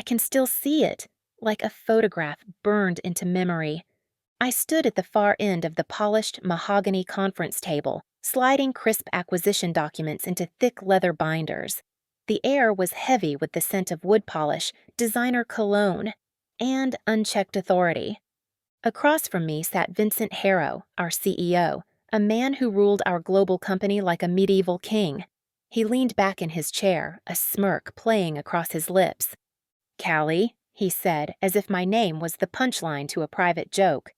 I can still see it, like a photograph burned into memory. I stood at the far end of the polished mahogany conference table, sliding crisp acquisition documents into thick leather binders. The air was heavy with the scent of wood polish, designer cologne, and unchecked authority. Across from me sat Vincent Harrow, our CEO, a man who ruled our global company like a medieval king. He leaned back in his chair, a smirk playing across his lips. "Callie," he said, as if my name was the punchline to a private joke.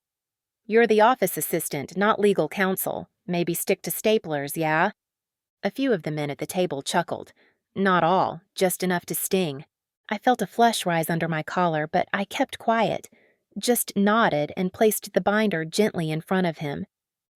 "You're the office assistant, not legal counsel. Maybe stick to staplers, yeah?" A few of the men at the table chuckled. Not all, just enough to sting. I felt a flush rise under my collar, but I kept quiet, just nodded and placed the binder gently in front of him.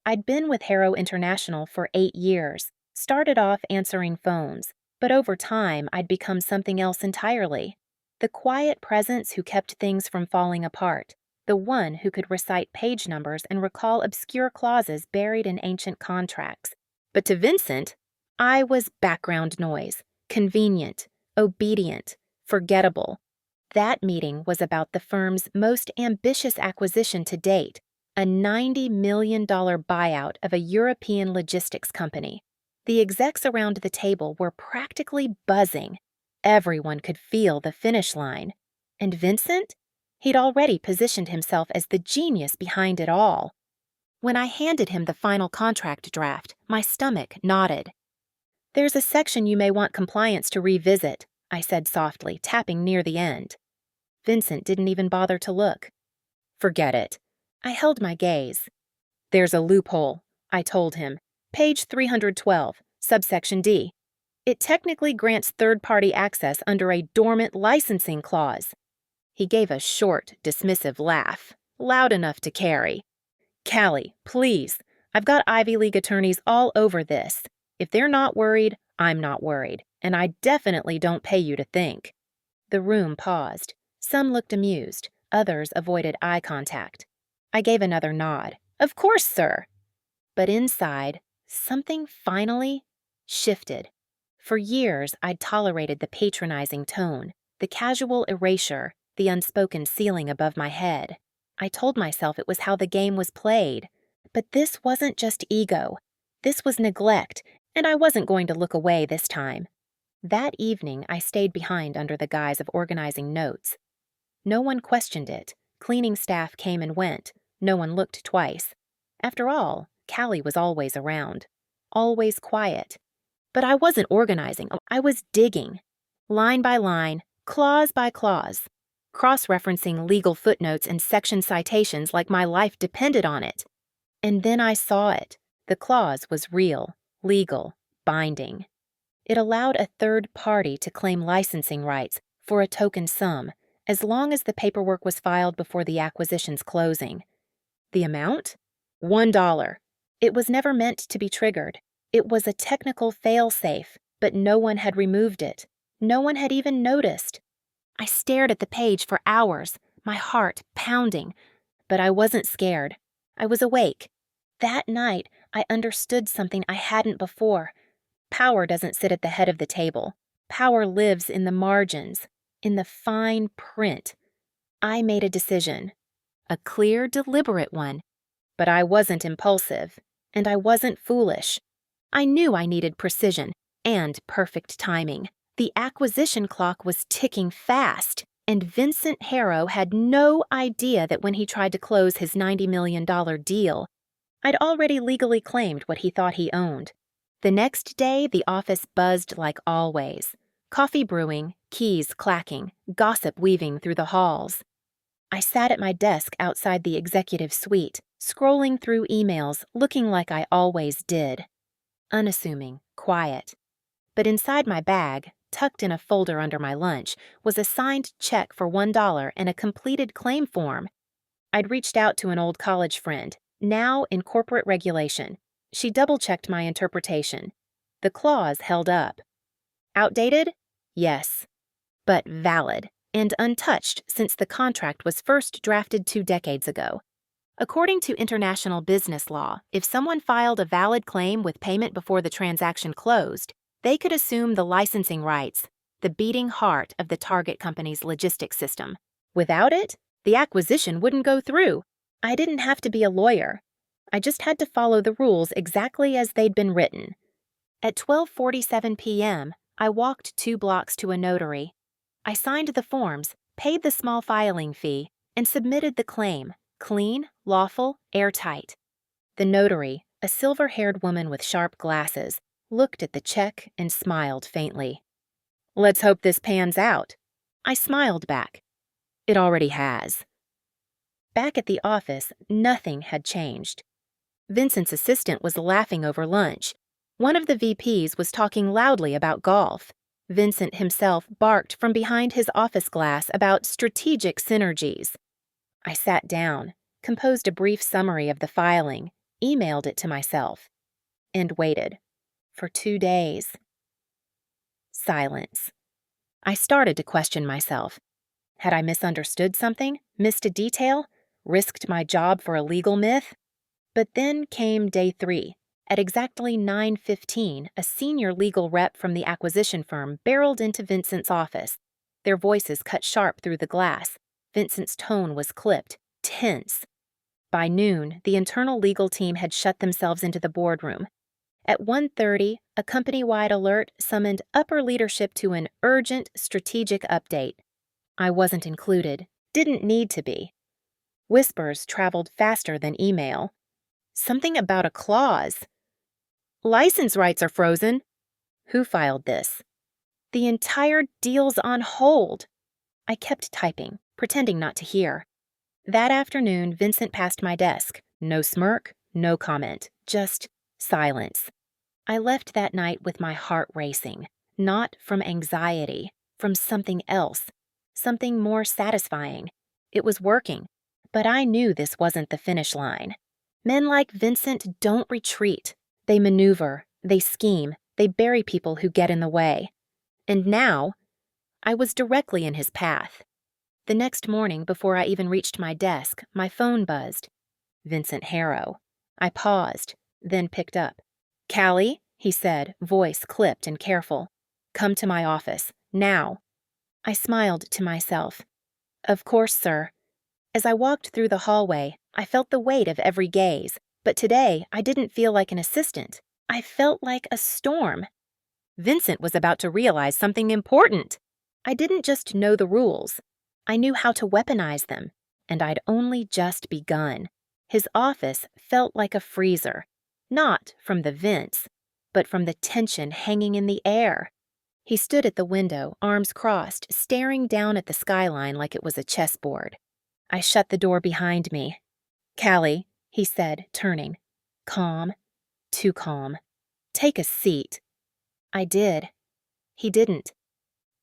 I'd been with Harrow International for 8 years, started off answering phones, but over time I'd become something else entirely. The quiet presence who kept things from falling apart, the one who could recite page numbers and recall obscure clauses buried in ancient contracts. But to Vincent, I was background noise, convenient, obedient, forgettable. That meeting was about the firm's most ambitious acquisition to date, a $90 million buyout of a European logistics company. The execs around the table were practically buzzing. Everyone could feel the finish line. And Vincent? He'd already positioned himself as the genius behind it all. When I handed him the final contract draft, my stomach knotted. "There's a section you may want compliance to revisit," I said softly, tapping near the end. Vincent didn't even bother to look. "Forget it." I held my gaze. "There's a loophole," I told him. "Page 312, subsection D. It technically grants third-party access under a dormant licensing clause." He gave a short, dismissive laugh, loud enough to carry. "Callie, please. I've got Ivy League attorneys all over this. If they're not worried, I'm not worried, and I definitely don't pay you to think." The room paused. Some looked amused, others avoided eye contact. I gave another nod. "Of course, sir." But inside, something finally shifted. For years, I'd tolerated the patronizing tone, the casual erasure, the unspoken ceiling above my head. I told myself it was how the game was played. But this wasn't just ego. This was neglect, and I wasn't going to look away this time. That evening, I stayed behind under the guise of organizing notes. No one questioned it. Cleaning staff came and went. No one looked twice. After all, Callie was always around. Always quiet. But I wasn't organizing. I was digging. Line by line, clause by clause. Cross-referencing legal footnotes and section citations like my life depended on it. And then I saw it. The clause was real, legal, binding. It allowed a third party to claim licensing rights for a token sum, as long as the paperwork was filed before the acquisition's closing. The amount? $1. It was never meant to be triggered. It was a technical fail-safe, but no one had removed it. No one had even noticed. I stared at the page for hours, my heart pounding, but I wasn't scared. I was awake. That night, I understood something I hadn't before. Power doesn't sit at the head of the table. Power lives in the margins, in the fine print. I made a decision. A clear, deliberate one. But I wasn't impulsive, and I wasn't foolish. I knew I needed precision and perfect timing. The acquisition clock was ticking fast, and Vincent Harrow had no idea that when he tried to close his $90 million deal, I'd already legally claimed what he thought he owned. The next day, the office buzzed like always. Coffee brewing, keys clacking, gossip weaving through the halls. I sat at my desk outside the executive suite, scrolling through emails, looking like I always did. Unassuming, quiet. But inside my bag, tucked in a folder under my lunch, was a signed check for $1 and a completed claim form. I'd reached out to an old college friend, now in corporate regulation. She double-checked my interpretation. The clause held up. Outdated? Yes. But valid, and untouched since the contract was first drafted 2 decades ago. According to international business law, if someone filed a valid claim with payment before the transaction closed, they could assume the licensing rights, the beating heart of the target company's logistics system. Without it, the acquisition wouldn't go through. I didn't have to be a lawyer. I just had to follow the rules exactly as they'd been written. At 12:47 p.m., I walked 2 blocks to a notary. I signed the forms, paid the small filing fee, and submitted the claim, clean, lawful, airtight. The notary, a silver-haired woman with sharp glasses, looked at the check and smiled faintly. "Let's hope this pans out." I smiled back. It already has. Back at the office, nothing had changed. Vincent's assistant was laughing over lunch. One of the VPs was talking loudly about golf. Vincent himself barked from behind his office glass about strategic synergies. I sat down, composed a brief summary of the filing, emailed it to myself, and waited. For 2 days. Silence. I started to question myself. Had I misunderstood something, missed a detail, risked my job for a legal myth? But then came day 3. At exactly 9:15, a senior legal rep from the acquisition firm barreled into Vincent's office. Their voices cut sharp through the glass. Vincent's tone was clipped, tense. By noon, the internal legal team had shut themselves into the boardroom. At 1:30, a company-wide alert summoned upper leadership to an urgent strategic update. I wasn't included, didn't need to be. Whispers traveled faster than email. Something about a clause. License rights are frozen. Who filed this? The entire deal's on hold. I kept typing, pretending not to hear. That afternoon, Vincent passed my desk. No smirk, no comment, just silence. I left that night with my heart racing, not from anxiety, from something else, something more satisfying. It was working, but I knew this wasn't the finish line. Men like Vincent don't retreat. They maneuver, they scheme, they bury people who get in the way. And now, I was directly in his path. The next morning, before I even reached my desk, my phone buzzed. Vincent Harrow. I paused, then picked up. "Callie," he said, voice clipped and careful. "Come to my office, now." I smiled to myself. "Of course, sir." As I walked through the hallway, I felt the weight of every gaze, but today I didn't feel like an assistant. I felt like a storm. Vincent was about to realize something important. I didn't just know the rules. I knew how to weaponize them, and I'd only just begun. His office felt like a freezer, not from the vents, but from the tension hanging in the air. He stood at the window, arms crossed, staring down at the skyline like it was a chessboard. I shut the door behind me. "Callie," he said, turning. Calm, too calm. "Take a seat." I did. He didn't.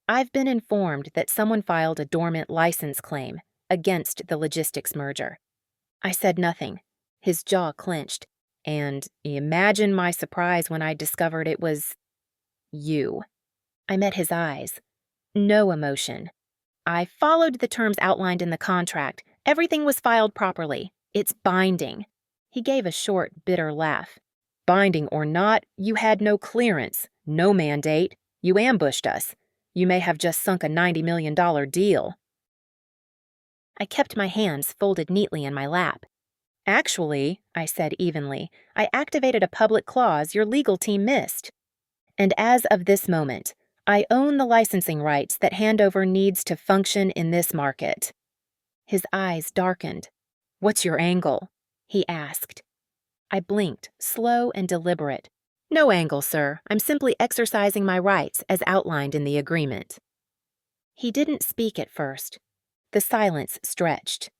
"I've been informed that someone filed a dormant license claim against the logistics merger." I said nothing. His jaw clenched. And imagine my surprise when I discovered it was you. I met his eyes. No emotion. "I followed the terms outlined in the contract. Everything was filed properly. It's binding." He gave a short, bitter laugh. "Binding or not, you had no clearance, no mandate. You ambushed us. You may have just sunk a $90 million deal." I kept my hands folded neatly in my lap. "Actually," I said evenly, "I activated a public clause your legal team missed. And as of this moment, I own the licensing rights that Handover needs to function in this market." His eyes darkened. "What's your angle?" he asked. I blinked, slow and deliberate. "No angle, sir. I'm simply exercising my rights as outlined in the agreement." He didn't speak at first. The silence stretched.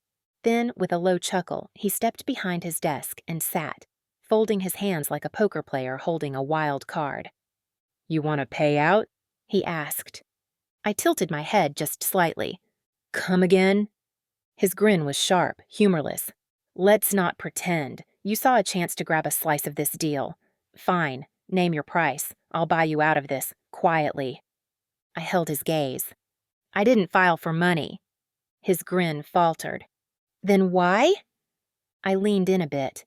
Then, with a low chuckle, he stepped behind his desk and sat, folding his hands like a poker player holding a wild card. "You want to pay out?" he asked. I tilted my head just slightly. "Come again?" His grin was sharp, humorless. "Let's not pretend. You saw a chance to grab a slice of this deal. Fine, name your price. I'll buy you out of this, quietly." I held his gaze. "I didn't file for money." His grin faltered. "Then why?" I leaned in a bit.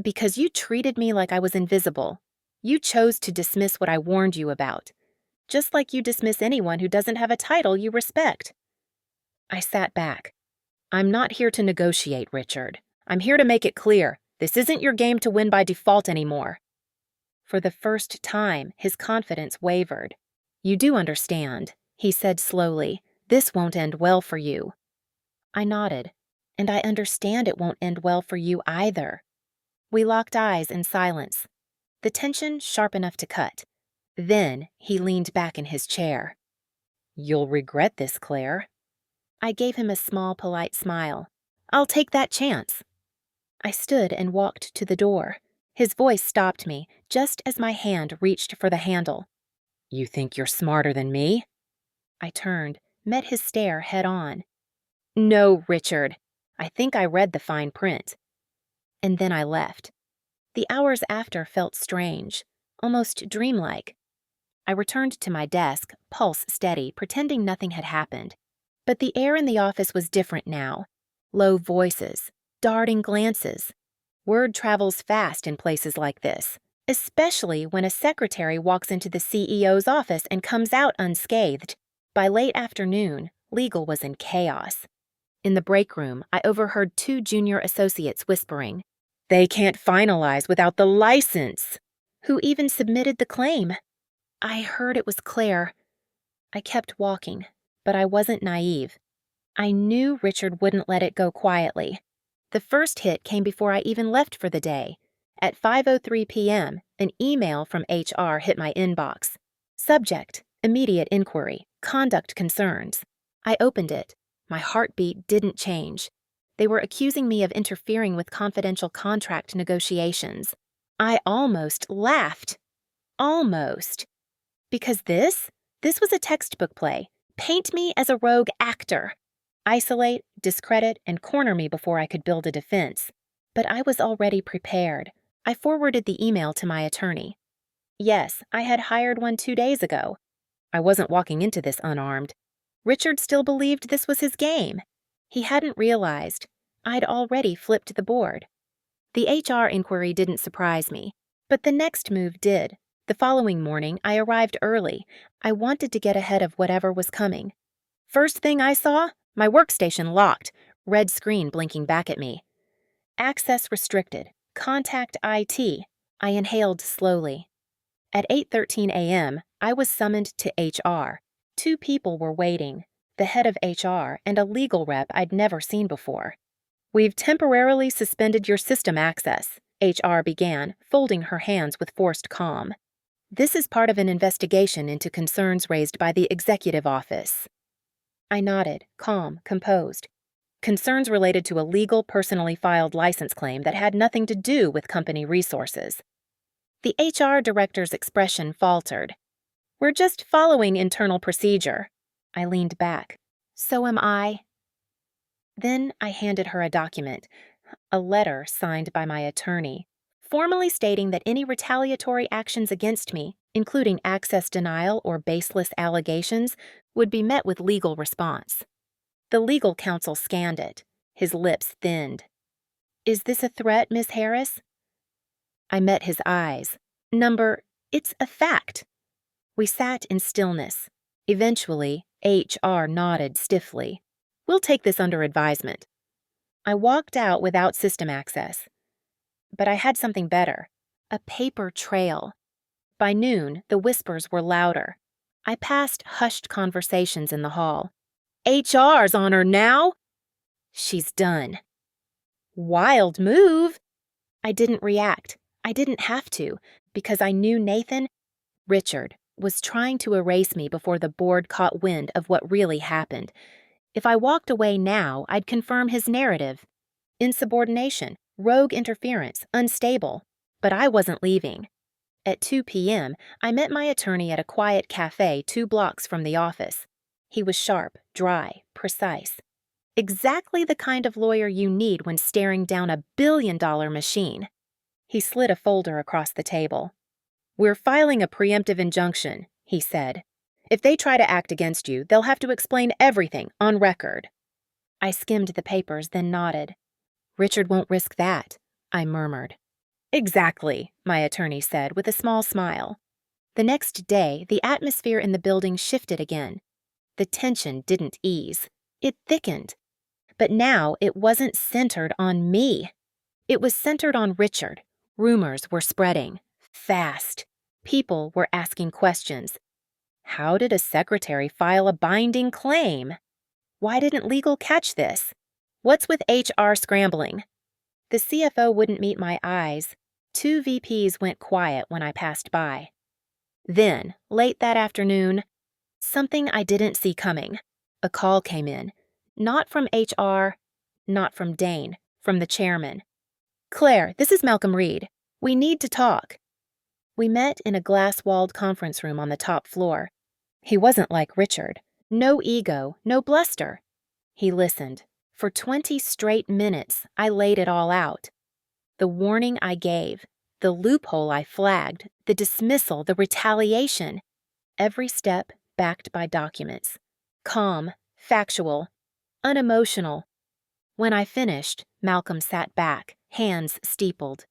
"Because you treated me like I was invisible. You chose to dismiss what I warned you about. just like you dismiss anyone who doesn't have a title you respect. I sat back. I'm not here to negotiate, Richard. I'm here to make it clear. This isn't your game to win by default anymore. For the first time, his confidence wavered. You do understand, he said slowly. This won't end well for you. I nodded. And I understand it won't end well for you either. We locked eyes in silence, the tension sharp enough to cut. Then he leaned back in his chair. You'll regret this, Claire. I gave him a small, polite smile. I'll take that chance. I stood and walked to the door. His voice stopped me just as my hand reached for the handle. You think you're smarter than me? I turned, met his stare head on. No, Richard. I think I read the fine print. And then I left. The hours after felt strange, almost dreamlike. I returned to my desk, pulse steady, pretending nothing had happened. But the air in the office was different now. Low voices, darting glances. Word travels fast in places like this, especially when a secretary walks into the CEO's office and comes out unscathed. By late afternoon, legal was in chaos. In the break room, I overheard 2 junior associates whispering, They can't finalize without the license. Who even submitted the claim? I heard it was Claire. I kept walking, but I wasn't naive. I knew Richard wouldn't let it go quietly. The first hit came before I even left for the day. At 5:03 p.m., an email from HR hit my inbox. Subject, immediate inquiry, conduct concerns. I opened it. My heartbeat didn't change. They were accusing me of interfering with confidential contract negotiations. I almost laughed. Almost. Because this was a textbook play. Paint me as a rogue actor. Isolate, discredit, and corner me before I could build a defense. But I was already prepared. I forwarded the email to my attorney. Yes, I had hired one 2 days ago. I wasn't walking into this unarmed. Richard still believed this was his game. He hadn't realized I'd already flipped the board. The HR inquiry didn't surprise me, but the next move did. The following morning, I arrived early. I wanted to get ahead of whatever was coming. First thing I saw, my workstation locked, red screen blinking back at me. Access restricted. Contact IT. I inhaled slowly. At 8:13 a.m., I was summoned to HR. 2 people were waiting, the head of HR and a legal rep I'd never seen before. We've temporarily suspended your system access, HR began, folding her hands with forced calm. This is part of an investigation into concerns raised by the executive office. I nodded, calm, composed. Concerns related to a legal, personally filed license claim that had nothing to do with company resources. The HR director's expression faltered. We're just following internal procedure. I leaned back. So am I. Then I handed her a document, a letter signed by my attorney, formally stating that any retaliatory actions against me, including access denial or baseless allegations, would be met with legal response. The legal counsel scanned it. His lips thinned. Is this a threat, Miss Harris? I met his eyes. It's a fact. We sat in stillness. Eventually, HR nodded stiffly. We'll take this under advisement. I walked out without system access. But I had something better. A paper trail. By noon, the whispers were louder. I passed hushed conversations in the hall. HR's on her now? She's done. Wild move. I didn't react. I didn't have to, because I knew Richard, was trying to erase me before the board caught wind of what really happened. If I walked away now, I'd confirm his narrative. Insubordination, rogue interference, unstable. But I wasn't leaving. At 2 p.m., I met my attorney at a quiet cafe 2 blocks from the office. He was sharp, dry, precise. Exactly the kind of lawyer you need when staring down a billion-dollar machine. He slid a folder across the table. We're filing a preemptive injunction, he said. If they try to act against you, they'll have to explain everything on record. I skimmed the papers, then nodded. Richard won't risk that, I murmured. Exactly, my attorney said with a small smile. The next day, the atmosphere in the building shifted again. The tension didn't ease. It thickened. But now it wasn't centered on me. It was centered on Richard. Rumors were spreading. Fast. People were asking questions. How did a secretary file a binding claim? Why didn't legal catch this? What's with HR scrambling? The CFO wouldn't meet my eyes. 2 VPs went quiet when I passed by. Then, late that afternoon, something I didn't see coming. A call came in. Not from HR, not from Dane, from the chairman. "Claire, this is Malcolm Reed. We need to talk." We met in a glass-walled conference room on the top floor. He wasn't like Richard. No ego, no bluster. He listened. For 20 straight minutes, I laid it all out. The warning I gave, the loophole I flagged, the dismissal, the retaliation. Every step backed by documents. Calm, factual, unemotional. When I finished, Malcolm sat back, hands steepled.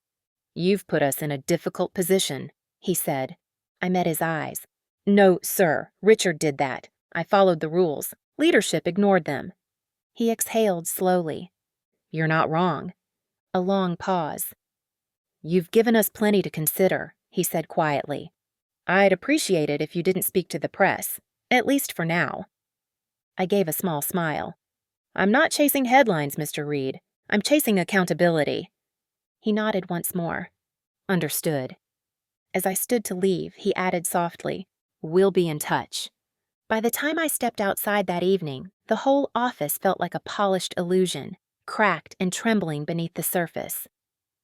"You've put us in a difficult position," he said. I met his eyes. "No, sir, Richard did that. I followed the rules. Leadership ignored them." He exhaled slowly. "You're not wrong." A long pause. "You've given us plenty to consider," he said quietly. "I'd appreciate it if you didn't speak to the press, at least for now." I gave a small smile. "I'm not chasing headlines, Mr. Reed. I'm chasing accountability." He nodded once more. "Understood." As I stood to leave, he added softly, "We'll be in touch." By the time I stepped outside that evening, the whole office felt like a polished illusion, cracked and trembling beneath the surface.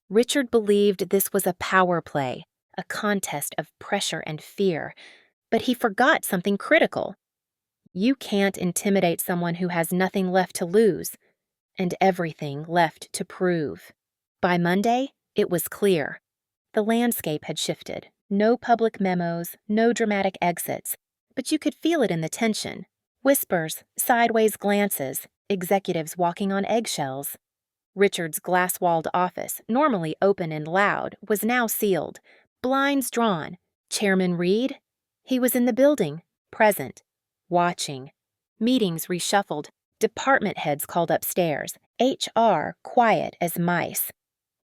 Richard believed this was a power play, a contest of pressure and fear, but he forgot something critical. You can't intimidate someone who has nothing left to lose, and everything left to prove. By Monday, it was clear. The landscape had shifted. No public memos, no dramatic exits, but you could feel it in the tension. Whispers, sideways glances, executives walking on eggshells. Richard's glass-walled office, normally open and loud, was now sealed, blinds drawn. Chairman Reed? He was in the building, present, watching. Meetings reshuffled, department heads called upstairs, HR quiet as mice.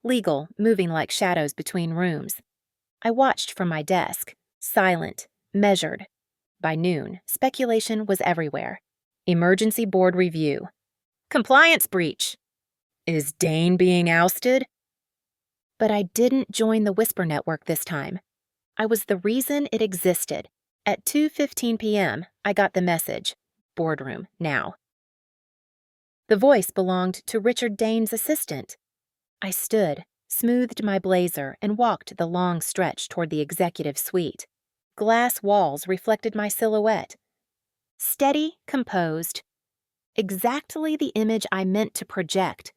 Legal moving like shadows between rooms. I watched from my desk, silent, measured. By noon, speculation was everywhere. Emergency board review. Compliance breach. Is Dane being ousted? But I didn't join the Whisper Network this time. I was the reason it existed. At 2:15 p.m., I got the message. Boardroom, now. The voice belonged to Richard Dane's assistant. I stood, smoothed my blazer, and walked the long stretch toward the executive suite. Glass walls reflected my silhouette. Steady, composed. Exactly the image I meant to project.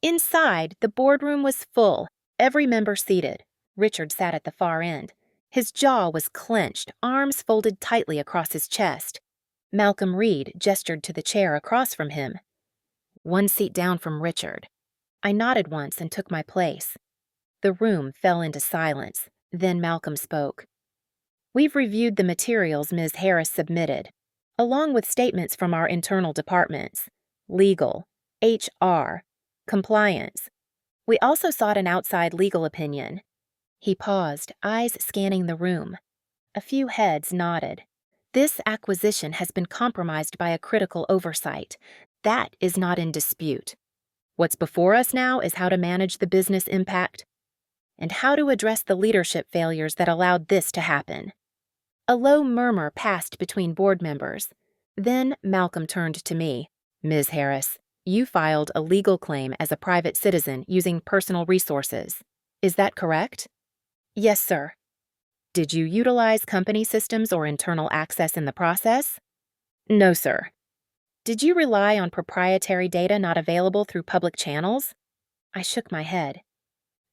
Inside, the boardroom was full, every member seated. Richard sat at the far end. His jaw was clenched, arms folded tightly across his chest. Malcolm Reed gestured to the chair across from him. One seat down from Richard. I nodded once and took my place. The room fell into silence. Then Malcolm spoke. "We've reviewed the materials Ms. Harris submitted, along with statements from our internal departments, legal, HR, compliance. We also sought an outside legal opinion." He paused, eyes scanning the room. A few heads nodded. "This acquisition has been compromised by a critical oversight. That is not in dispute. What's before us now is how to manage the business impact and how to address the leadership failures that allowed this to happen." A low murmur passed between board members. Then Malcolm turned to me. "Ms. Harris, you filed a legal claim as a private citizen using personal resources. Is that correct?" "Yes, sir." "Did you utilize company systems or internal access in the process?" "No, sir." "Did you rely on proprietary data not available through public channels?" I shook my head.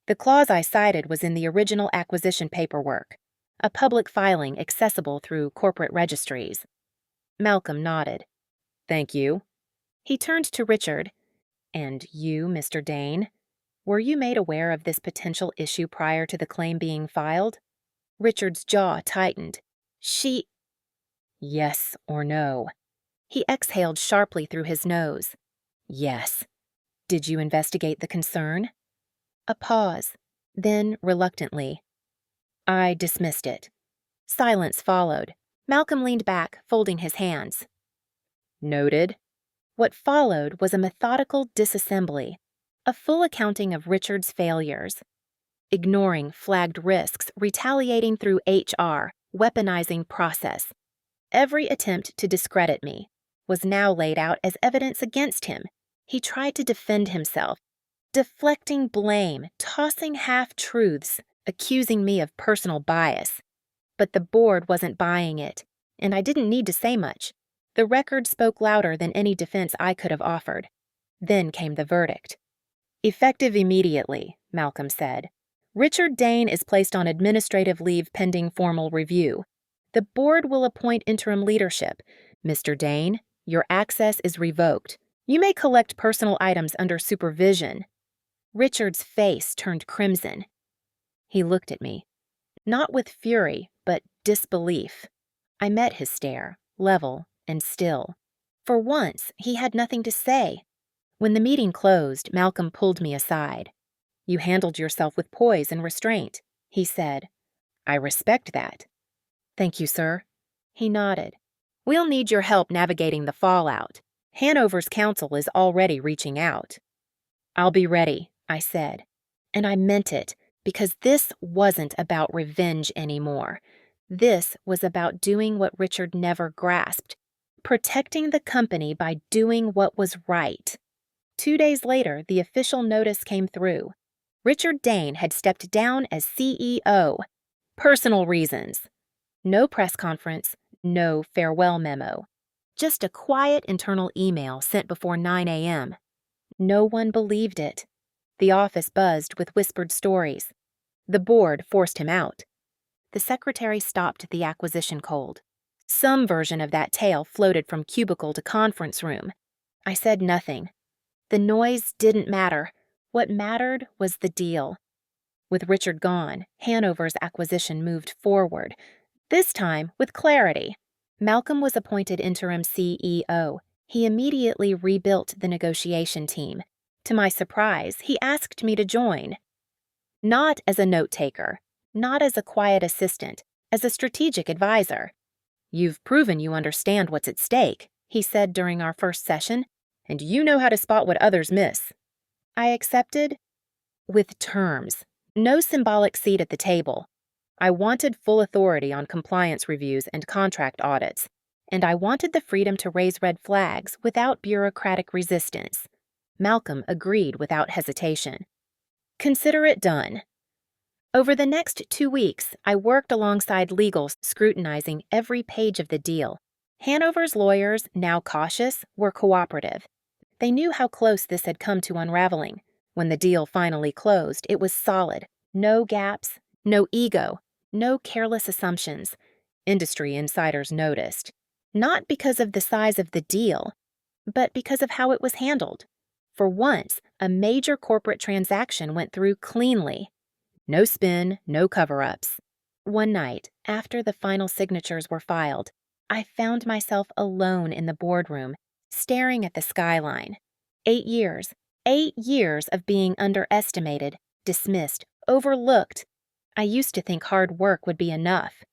The clause I cited was in the original acquisition paperwork, a public filing accessible through corporate registries. Malcolm nodded. "Thank you." He turned to Richard. "And you, Mr. Dane, were you made aware of this potential issue prior to the claim being filed?" Richard's jaw tightened. She. Yes or no? He exhaled sharply through his nose. Yes. Did you investigate the concern? A pause. Then, reluctantly, I dismissed it. Silence followed. Malcolm leaned back, folding his hands. Noted. What followed was a methodical disassembly, a full accounting of Richard's failures. Ignoring flagged risks, retaliating through HR, weaponizing process. Every attempt to discredit me was now laid out as evidence against him. He tried to defend himself, deflecting blame, tossing half-truths, accusing me of personal bias. But the board wasn't buying it, and I didn't need to say much. The record spoke louder than any defense I could have offered. Then came the verdict. Effective immediately, Malcolm said. Richard Dane is placed on administrative leave pending formal review. The board will appoint interim leadership. Mr. Dane, your access is revoked. You may collect personal items under supervision. Richard's face turned crimson. He looked at me, not with fury, but disbelief. I met his stare, level and still. For once, he had nothing to say. When the meeting closed, Malcolm pulled me aside. You handled yourself with poise and restraint, he said. I respect that. Thank you, sir. He nodded. We'll need your help navigating the fallout. Hanover's counsel is already reaching out. I'll be ready, I said. And I meant it, because this wasn't about revenge anymore. This was about doing what Richard never grasped, protecting the company by doing what was right. 2 days later, the official notice came through. Richard Dane had stepped down as CEO. Personal reasons. No press conference, no farewell memo. Just a quiet internal email sent before 9 a.m. No one believed it. The office buzzed with whispered stories. The board forced him out. The secretary stopped the acquisition cold. Some version of that tale floated from cubicle to conference room. I said nothing. The noise didn't matter. What mattered was the deal. With Richard gone, Hanover's acquisition moved forward, this time with clarity. Malcolm was appointed interim CEO. He immediately rebuilt the negotiation team. To my surprise, he asked me to join. Not as a note-taker, not as a quiet assistant, as a strategic advisor. You've proven you understand what's at stake, he said during our first session, and you know how to spot what others miss. I accepted with terms. No symbolic seat at the table. I wanted full authority on compliance reviews and contract audits, and I wanted the freedom to raise red flags without bureaucratic resistance. Malcolm agreed without hesitation. Consider it done. Over the next 2 weeks, I worked alongside legals scrutinizing every page of the deal. Hanover's lawyers, now cautious, were cooperative. They knew how close this had come to unraveling. When the deal finally closed, it was solid. No gaps, no ego, no careless assumptions. Industry insiders noticed. Not because of the size of the deal, but because of how it was handled. For once, a major corporate transaction went through cleanly. No spin, no cover-ups. One night, after the final signatures were filed, I found myself alone in the boardroom, staring at the skyline. 8 years. 8 years of being underestimated, dismissed, overlooked. I used to think hard work would be enough.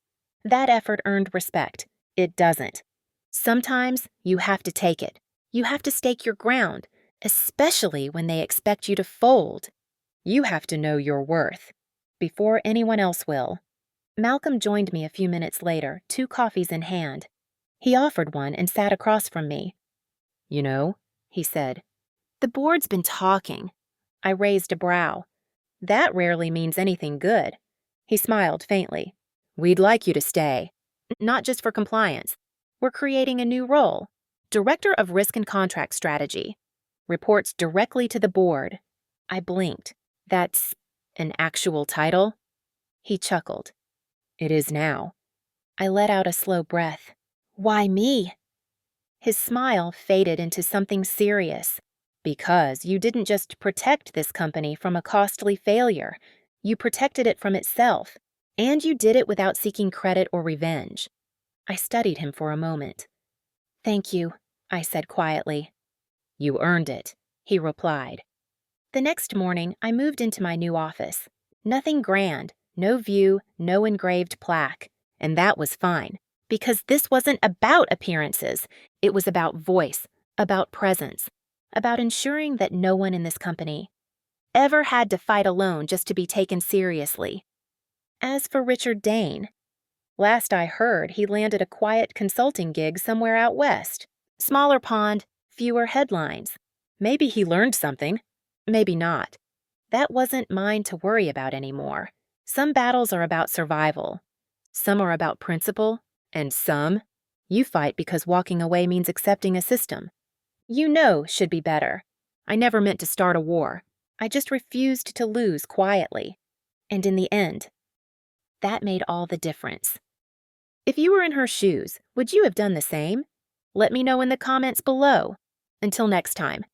That effort earned respect. It doesn't. Sometimes you have to take it. You have to stake your ground, especially when they expect you to fold. You have to know your worth, before anyone else will. Malcolm joined me a few minutes later, 2 coffees in hand. He offered one and sat across from me. You know, he said, the board's been talking. I raised a brow. That rarely means anything good. He smiled faintly. We'd like you to stay. Not just for compliance. We're creating a new role. Director of Risk and Contract Strategy. Reports directly to the board. I blinked. That's an actual title? He chuckled. It is now. I let out a slow breath. Why me? His smile faded into something serious. Because you didn't just protect this company from a costly failure. You protected it from itself. And you did it without seeking credit or revenge. I studied him for a moment. Thank you, I said quietly. You earned it, he replied. The next morning, I moved into my new office. Nothing grand, no view, no engraved plaque. And that was fine, because this wasn't about appearances. It was about voice, about presence, about ensuring that no one in this company ever had to fight alone just to be taken seriously. As for Richard Dane, last I heard, he landed a quiet consulting gig somewhere out west. Smaller pond, fewer headlines. Maybe he learned something. Maybe not. That wasn't mine to worry about anymore. Some battles are about survival. Some are about principle. And some, you fight because walking away means accepting a system. Should be better. I never meant to start a war. I just refused to lose quietly. And in the end, that made all the difference. If you were in her shoes, would you have done the same? Let me know in the comments below. Until next time.